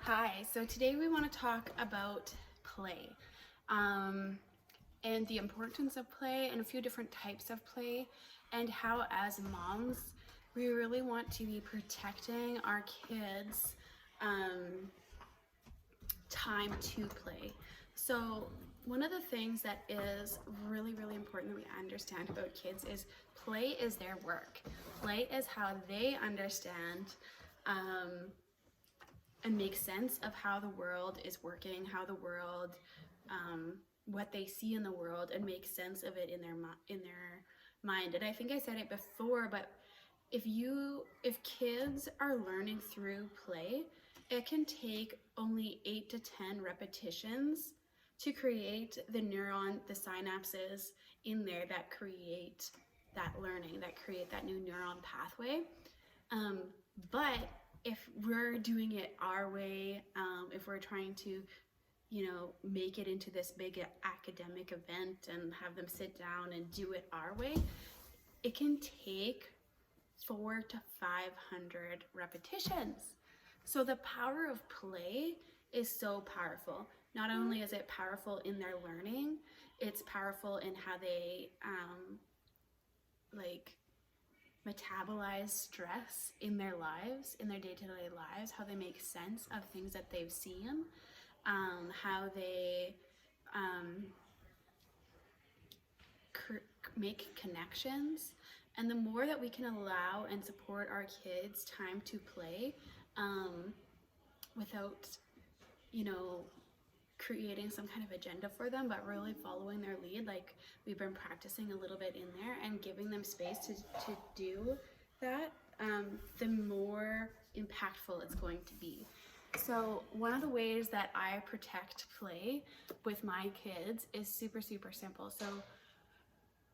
Hi, so today we want to talk about play and the importance of play and a few different types of play, and how, as moms, we really want to be protecting our kids' time to play. So, one of the things that is really important that we understand about kids is play is their work. Play is how they understand and make sense of how the world is working, how the world, what they see in the world, and make sense of it in their mind. And I think I said it before, but if kids are learning through play, it can take only 8 to 10 repetitions to create the synapses in there that create that learning, that create that new neuron pathway. But if we're doing it our way, if we're trying to, make it into this big academic event and have them sit down and do it our way, it can take 400 to 500 repetitions. So the power of play is so powerful. Not only is it powerful in their learning, it's powerful in how they metabolize stress in their lives, in their day-to-day lives, how they make sense of things that they've seen, how they make connections. And the more that we can allow and support our kids' time to play without, creating some kind of agenda for them, but really following their lead, like we've been practicing a little bit in there and giving them space to do that, the more impactful it's going to be. So one of the ways that I protect play with my kids is super simple. So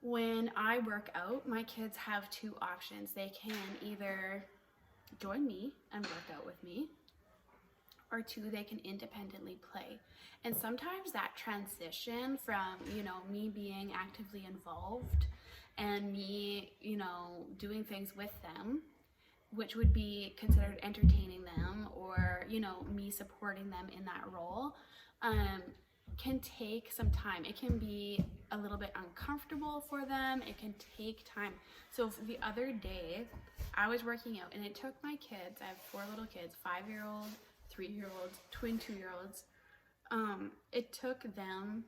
when I work out, my kids have two options. They can either join me and work out with me, or two, they can independently play. And sometimes that transition from, me being actively involved and me, doing things with them, which would be considered entertaining them or, me supporting them in that role, can take some time. It can be a little bit uncomfortable for them. It can take time. So the other day, I was working out and it took my kids, I have 4 little kids, 5-year-old, 3-year-olds, twin 2-year-olds. It took them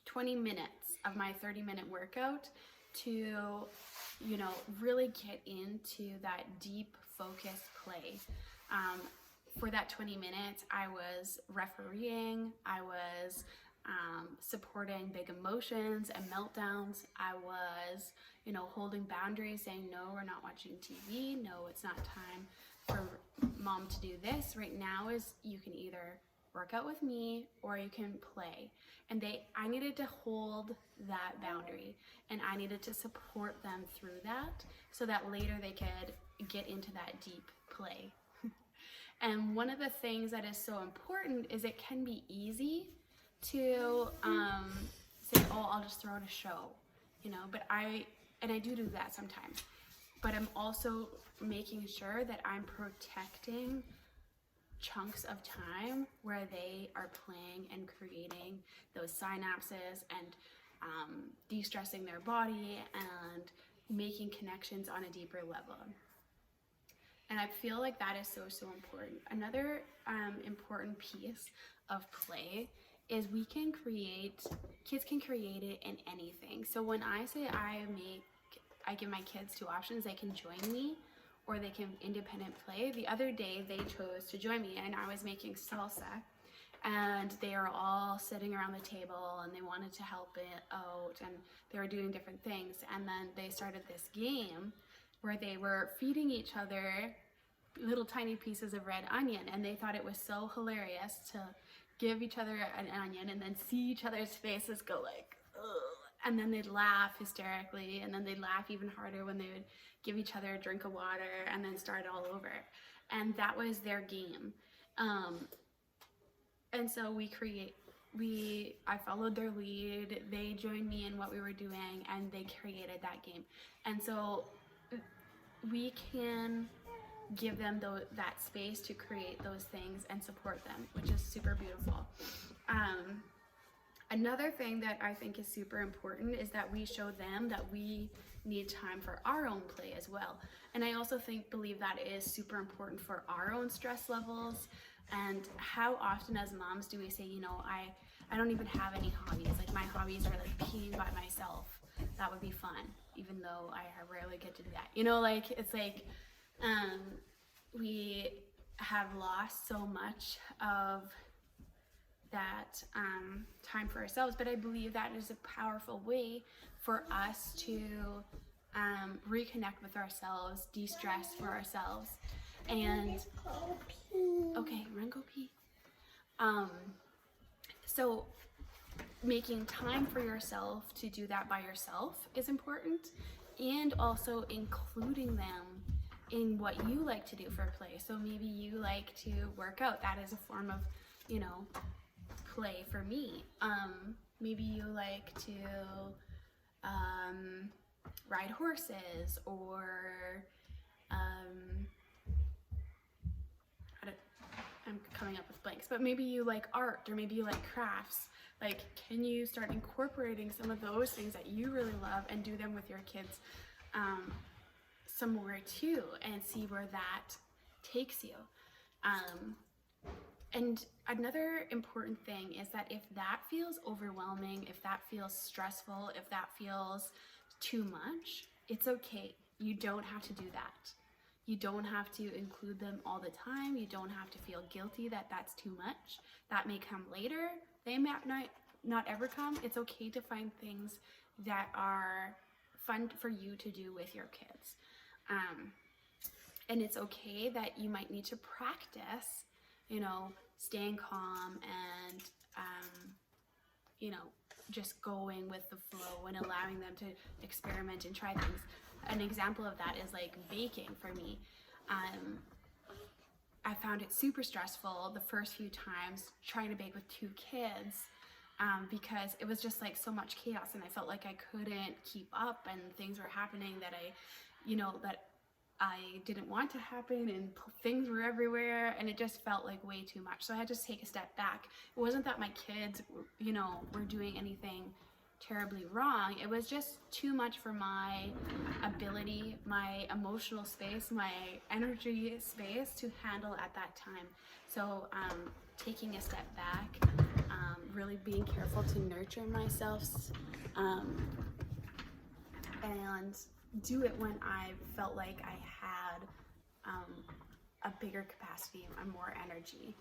20 minutes of my 30-minute workout to, really get into that deep focused play. For that 20 minutes, I was refereeing, I was supporting big emotions and meltdowns. I was, holding boundaries, saying, no, we're not watching TV. No, it's not time for mom to do this. Right now is you can either work out with me or you can play. And I needed to hold that boundary, and I needed to support them through that so that later they could get into that deep play. And one of the things that is so important is it can be easy to say, oh, I'll just throw it a show, but I do that sometimes. But I'm also making sure that I'm protecting chunks of time where they are playing and creating those synapses and de-stressing their body and making connections on a deeper level. And I feel like that is so important. Another important piece of play is kids can create it in anything. So when I say I give my kids 2 options, they can join me or they can independent play. The other day they chose to join me and I was making salsa and they were all sitting around the table and they wanted to help it out and they were doing different things. And then they started this game where they were feeding each other little tiny pieces of red onion, and they thought it was so hilarious to give each other an onion and then see each other's faces go like, ugh. And then they'd laugh hysterically, and then they'd laugh even harder when they would give each other a drink of water and then start all over. And that was their game. And so I followed their lead, they joined me in what we were doing, and they created that game. And so we can give them that space to create those things and support them, which is super beautiful. Another thing that I think is super important is that we show them that we need time for our own play as well. And I also believe that is super important for our own stress levels. And how often as moms do we say, you know, I don't even have any hobbies. Like, my hobbies are like peeing by myself. That would be fun, even though I rarely get to do that. You know, like, it's like we have lost so much of that time for ourselves, but I believe that is a powerful way for us to reconnect with ourselves, de-stress for ourselves, and okay, run, go pee. So making time for yourself to do that by yourself is important, and also including them in what you like to do for play. So maybe you like to work out. That is a form of, you know, play for me. Maybe you like to ride horses, or I'm coming up with blanks, but maybe you like art, or maybe you like crafts. Like, can you start incorporating some of those things that you really love and do them with your kids some more too, and see where that takes you. And another important thing is that if that feels overwhelming, if that feels stressful, if that feels too much, it's okay. You don't have to do that. You don't have to include them all the time. You don't have to feel guilty that that's too much. That may come later. They may not ever come. It's okay to find things that are fun for you to do with your kids. And it's okay that you might need to practice, you know, staying calm and, you know, just going with the flow and allowing them to experiment and try things. An example of that is like baking for me. I found it super stressful the first few times trying to bake with 2 kids, because it was just like so much chaos, and I felt like I couldn't keep up, and things were happening that I didn't want to happen, and things were everywhere, and it just felt like way too much. So I had to take a step back. It wasn't that my kids, you know, were doing anything terribly wrong. It was just too much for my ability, my emotional space, my energy space to handle at that time. So taking a step back, really being careful to nurture myself, and do it when I felt like I had a bigger capacity and more energy,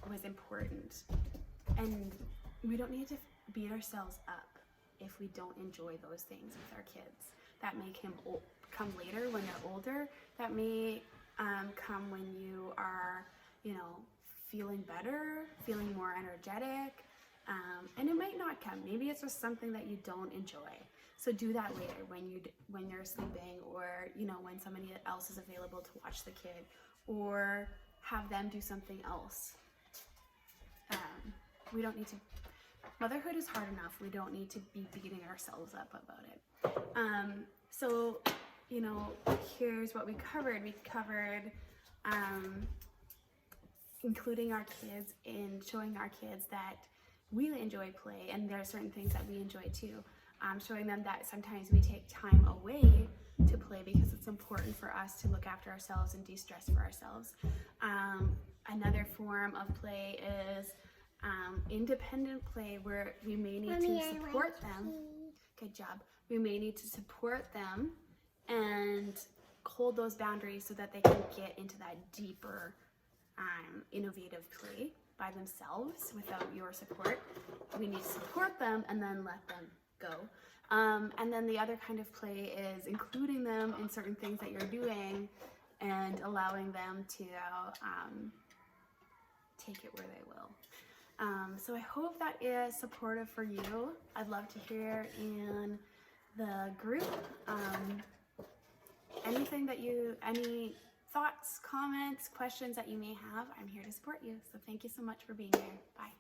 was important. And we don't need to beat ourselves up if we don't enjoy those things with our kids. That may come later when they're older. That may come when you are, you know, feeling better, feeling more energetic, and it might not come. Maybe it's just something that you don't enjoy. So do that later when you're sleeping, or, you know, when somebody else is available to watch the kid, or have them do something else. We don't need to. Motherhood is hard enough. We don't need to be beating ourselves up about it. So, you know, here's what we covered. We covered including our kids in showing our kids that we enjoy play, and there are certain things that we enjoy too. Showing them that sometimes we take time away to play because it's important for us to look after ourselves and de-stress for ourselves. Another form of play is independent play, where we may need to support them. Good job. We may need to support them and hold those boundaries so that they can get into that deeper, innovative play by themselves without your support. We need to support them and then let them go. And then the other kind of play is including them in certain things that you're doing and allowing them to take it where they will. So I hope that is supportive for you. I'd love to hear in the group any thoughts, comments, questions that you may have. I'm here to support you. So thank you so much for being here. Bye.